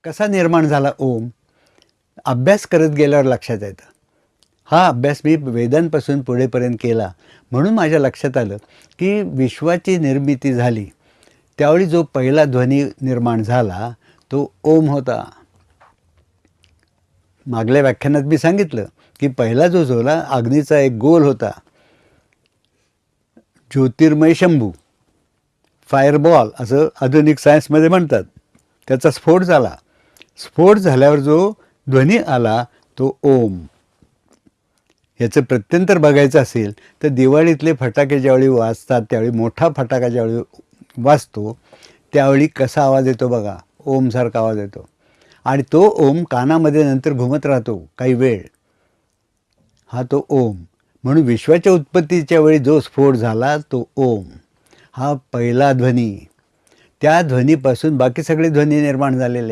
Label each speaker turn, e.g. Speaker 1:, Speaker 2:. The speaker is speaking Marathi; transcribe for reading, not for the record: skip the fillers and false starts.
Speaker 1: कसा निर्माण झाला ओम? अभ्यास करत गेल्यावर लक्षात येतं. हा अभ्यास मी वेदांपासून पुढेपर्यंत केला म्हणून माझ्या लक्षात आलं की विश्वाची निर्मिती झाली त्यावेळी जो पहिला ध्वनी निर्माण झाला तो ओम होता. मागल्या व्याख्यानात मी सांगितलं की पहिला जो झोला अग्नीचा एक गोल होता, ज्योतिर्मय शंभू, फायरबॉल असं आधुनिक सायन्समध्ये म्हणतात. त्याचा स्फोट झाला. स्फोट झाल्यावर जो ध्वनी आला तो ओम. याचं प्रत्यंतर बघायचं असेल तर दिवाळीतले फटाके ज्यावेळी वाजतात त्यावेळी मोठा फटाका ज्यावेळी वाजतो त्यावेळी कसा आवाज येतो बघा, ओमसारखा आवाज येतो. आणि तो ओम कानामध्ये नंतर घुमत राहतो काही वेळ. हा तो ओम. म्हणून विश्वाच्या उत्पत्तीच्या वेळी जो स्फोट झाला तो ओम. हा पहिला ध्वनी. त्या ध्वनीपासून बाकी सगळे ध्वनी निर्माण झालेले.